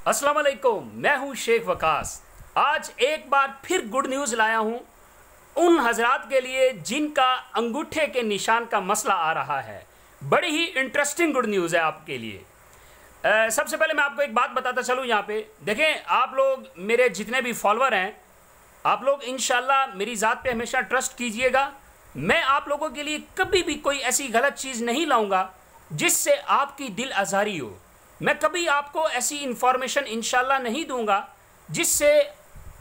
अस्सलाम वालेकुम, मैं हूं शेख वकास। आज एक बार फिर गुड न्यूज़ लाया हूं उन हजरात के लिए जिनका अंगूठे के निशान का मसला आ रहा है। बड़ी ही इंटरेस्टिंग गुड न्यूज़ है आपके लिए। सबसे पहले मैं आपको एक बात बताता चलूं। यहाँ पे देखें, आप लोग मेरे जितने भी फॉलोअर हैं, आप लोग इंशाल्लाह मेरी ज़ात पे हमेशा ट्रस्ट कीजिएगा। मैं आप लोगों के लिए कभी भी कोई ऐसी गलत चीज़ नहीं लाऊंगा जिससे आपकी दिल आज़ारी हो। मैं कभी आपको ऐसी इंफॉर्मेशन इंशाल्लाह नहीं दूंगा जिससे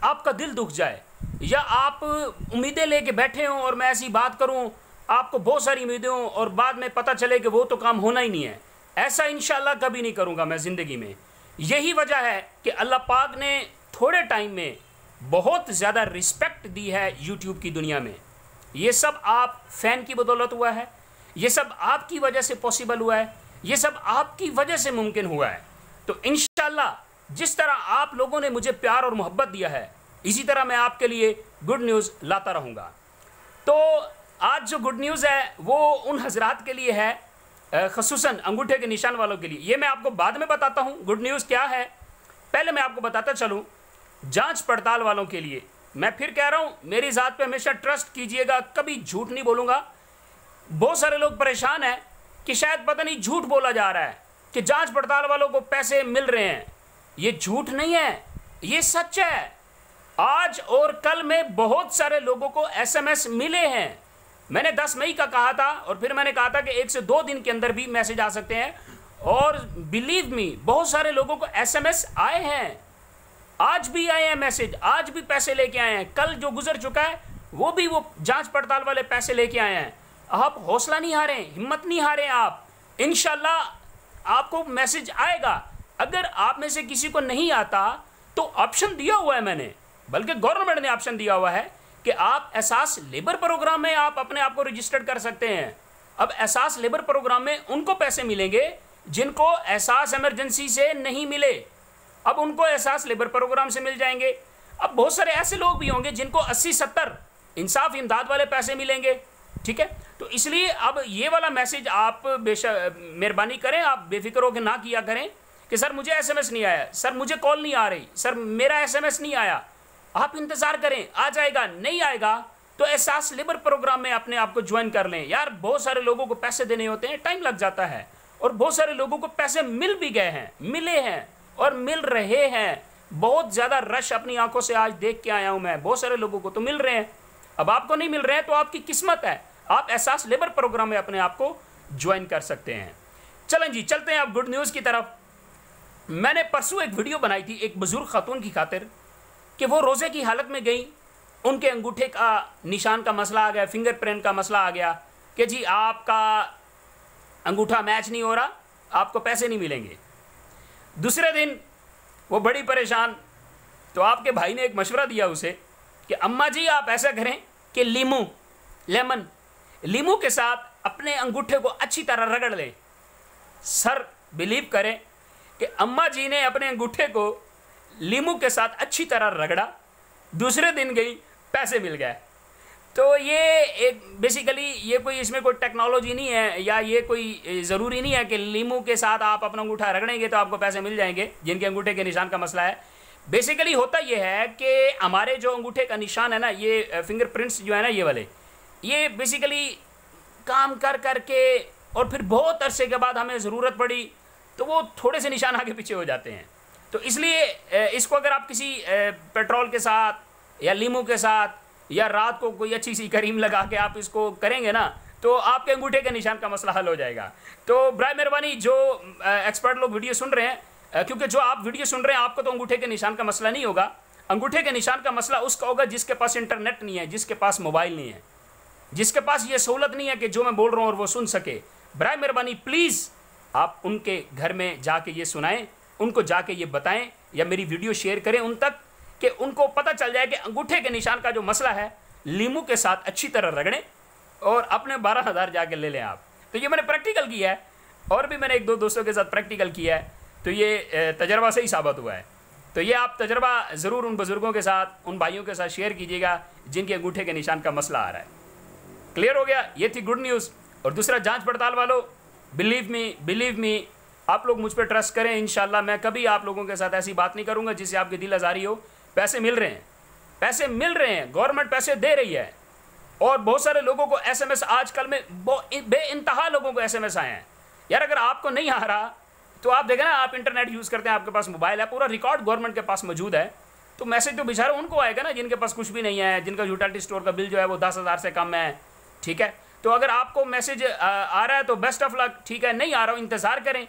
आपका दिल दुख जाए या आप उम्मीदें लेके बैठे हों और मैं ऐसी बात करूं, आपको बहुत सारी उम्मीदें हों और बाद में पता चले कि वो तो काम होना ही नहीं है। ऐसा इंशाल्लाह कभी नहीं करूंगा मैं ज़िंदगी में। यही वजह है कि अल्लाह पाक ने थोड़े टाइम में बहुत ज़्यादा रिस्पेक्ट दी है यूट्यूब की दुनिया में। ये सब आप फ़ैन की बदौलत हुआ है, ये सब आपकी वजह से पॉसिबल हुआ है, ये सब आपकी वजह से मुमकिन हुआ है। तो इंशाल्लाह जिस तरह आप लोगों ने मुझे प्यार और मोहब्बत दिया है, इसी तरह मैं आपके लिए गुड न्यूज़ लाता रहूँगा। तो आज जो गुड न्यूज़ है वो उन हजरात के लिए है, ख़ुसूसन अंगूठे के निशान वालों के लिए। ये मैं आपको बाद में बताता हूँ गुड न्यूज़ क्या है। पहले मैं आपको बताता चलूँ जांच पड़ताल वालों के लिए। मैं फिर कह रहा हूँ, मेरी ज़ात पे हमेशा ट्रस्ट कीजिएगा, कभी झूठ नहीं बोलूँगा। बहुत सारे लोग परेशान हैं कि शायद पता नहीं झूठ बोला जा रहा है कि जांच पड़ताल वालों को पैसे मिल रहे हैं। ये झूठ नहीं है, ये सच है। आज और कल में बहुत सारे लोगों को एसएमएस मिले हैं। मैंने 10 मई का कहा था और फिर मैंने कहा था कि 1 से 2 दिन के अंदर भी मैसेज आ सकते हैं, और बिलीव मी बहुत सारे लोगों को एसएमएस आए हैं। आज भी आए हैं मैसेज, आज भी पैसे लेके आए हैं। कल जो गुजर चुका है वो भी वो जांच पड़ताल वाले पैसे लेके आए हैं। आप हौसला नहीं हारें, हिम्मत नहीं हारें। आप इंशाल्लाह आपको मैसेज आएगा। अगर आप में से किसी को नहीं आता तो ऑप्शन दिया हुआ है मैंने, बल्कि गवर्नमेंट ने ऑप्शन दिया हुआ है कि आप एहसास लेबर प्रोग्राम में आप अपने आप को रजिस्टर्ड कर सकते हैं। अब एहसास लेबर प्रोग्राम में उनको पैसे मिलेंगे जिनको एहसास इमरजेंसी से नहीं मिले, अब उनको एहसास लेबर प्रोग्राम से मिल जाएंगे। अब बहुत सारे ऐसे लोग भी होंगे जिनको 80-70 इंसाफ इमदाद वाले पैसे मिलेंगे। ठीक है, तो इसलिए अब ये वाला मैसेज आप बेशक मेहरबानी करें, आप बेफिक्र होकर ना किया करें कि सर मुझे एसएमएस नहीं आया, सर मुझे कॉल नहीं आ रही, सर मेरा एसएमएस नहीं आया। आप इंतज़ार करें, आ जाएगा। नहीं आएगा तो एहसास लेबर प्रोग्राम में अपने आप को ज्वाइन कर लें। यार बहुत सारे लोगों को पैसे देने होते हैं, टाइम लग जाता है, और बहुत सारे लोगों को पैसे मिल भी गए हैं, मिले हैं और मिल रहे हैं। बहुत ज़्यादा रश अपनी आंखों से आज देख के आया हूँ मैं। बहुत सारे लोगों को तो मिल रहे हैं, अब आपको नहीं मिल रहे हैं तो आपकी किस्मत है। आप एहसास लेबर प्रोग्राम में अपने आप को ज्वाइन कर सकते हैं। चलें जी, चलते हैं अब गुड न्यूज़ की तरफ। मैंने परसों एक वीडियो बनाई थी एक बुजुर्ग खातून की खातिर कि वो रोज़े की हालत में गई, उनके अंगूठे का निशान का मसला आ गया, फिंगरप्रिंट का मसला आ गया कि जी आपका अंगूठा मैच नहीं हो रहा, आपको पैसे नहीं मिलेंगे। दूसरे दिन वो बड़ी परेशान, तो आपके भाई ने एक मशवरा दिया उसे कि अम्मा जी आप ऐसा करें कि लीमू के साथ अपने अंगूठे को अच्छी तरह रगड़ लें। सर बिलीव करें कि अम्मा जी ने अपने अंगूठे को लीमू के साथ अच्छी तरह रगड़ा, दूसरे दिन गई, पैसे मिल गए। तो ये एक बेसिकली ये कोई इसमें कोई टेक्नोलॉजी नहीं है, या ये कोई ज़रूरी नहीं है कि लीमू के साथ आप अपना अंगूठा रगड़ेंगे तो आपको पैसे मिल जाएंगे जिनके अंगूठे के निशान का मसला है। बेसिकली होता ये है कि हमारे जो अंगूठे का निशान है ना, ये फिंगरप्रिंट्स जो है ना, ये वाले, ये बेसिकली काम कर कर के और फिर बहुत अरसे के बाद हमें ज़रूरत पड़ी तो वो थोड़े से निशान आगे पीछे हो जाते हैं। तो इसलिए इसको अगर आप किसी पेट्रोल के साथ या लीमू के साथ या रात को कोई अच्छी सी क्रीम लगा के आप इसको करेंगे ना, तो आपके अंगूठे के निशान का मसला हल हो जाएगा। तो बराए मेहरबानी जो एक्सपर्ट लोग वीडियो सुन रहे हैं, क्योंकि जो आप वीडियो सुन रहे हैं आपको तो अंगूठे के निशान का मसला नहीं होगा, अंगूठे के निशान का मसला उसका होगा जिसके पास इंटरनेट नहीं है, जिसके पास मोबाइल नहीं है, जिसके पास ये सहूलत नहीं है कि जो मैं बोल रहा हूँ और वो सुन सके। बराए मेहरबानी प्लीज़ आप उनके घर में जाके ये सुनाएं, उनको जाके ये बताएं या मेरी वीडियो शेयर करें उन तक कि उनको पता चल जाए कि अंगूठे के निशान का जो मसला है लीमू के साथ अच्छी तरह रगड़ें और अपने 12,000 जाके ले लें आप। तो ये मैंने प्रैक्टिकल किया है और भी मैंने 1-2 दोस्तों के साथ प्रैक्टिकल किया है, तो ये तजर्बा से ही साबित हुआ है। तो ये आप तजर्बा ज़रूर उन बुज़ुर्गों के साथ, उन भाइयों के साथ शेयर कीजिएगा जिनके अंगूठे के निशान का मसला आ रहा है। क्लियर हो गया? ये थी गुड न्यूज़। और दूसरा, जांच पड़ताल वालों, बिलीव मी आप लोग मुझ पर ट्रस्ट करें, इंशाल्लाह मैं कभी आप लोगों के साथ ऐसी बात नहीं करूंगा जिससे आपकी दिल आज़ारी हो। पैसे मिल रहे हैं, पैसे मिल रहे हैं, गवर्नमेंट पैसे दे रही है। और बहुत सारे लोगों को SMS आजकल में बेइंतहा लोगों को SMS आए हैं। यार अगर आपको नहीं आ रहा तो आप देखें ना, आप इंटरनेट यूज़ करते हैं, आपके पास मोबाइल है, पूरा रिकॉर्ड गवर्नमेंट के पास मौजूद है, तो मैसेज तो बेचारा उनको आएगा ना जिनके पास कुछ भी नहीं है, जिनका यूटिलिटी स्टोर का बिल जो है वो 10,000 से कम है। ठीक है, तो अगर आपको मैसेज आ रहा है तो बेस्ट ऑफ लक, ठीक है, नहीं आ रहा हो इंतज़ार करें,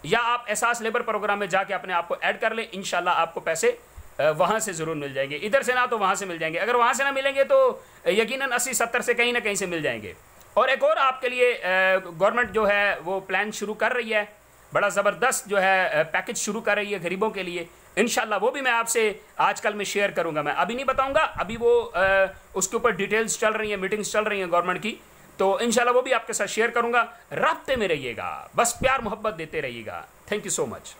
या आप एहसास लेबर प्रोग्राम में जाके अपने आप को ऐड कर लें। इंशाल्लाह आपको पैसे वहाँ से ज़रूर मिल जाएंगे, इधर से ना तो वहाँ से मिल जाएंगे। अगर वहाँ से ना मिलेंगे तो यकीनन 80-70 से कहीं ना कहीं से मिल जाएंगे। और एक और आपके लिए गवर्नमेंट जो है वो प्लान शुरू कर रही है, बड़ा ज़बरदस्त जो है पैकेज शुरू कर रही है गरीबों के लिए। इंशाल्लाह वो भी मैं आपसे आजकल में शेयर करूँगा। मैं अभी नहीं बताऊँगा, अभी वो उसके ऊपर डिटेल्स चल रही हैं, मीटिंग्स चल रही हैं गवर्नमेंट की, तो इंशाल्लाह वो भी आपके साथ शेयर करूँगा। राब्ते में रहिएगा, बस प्यार मोहब्बत देते रहिएगा। Thank you so much.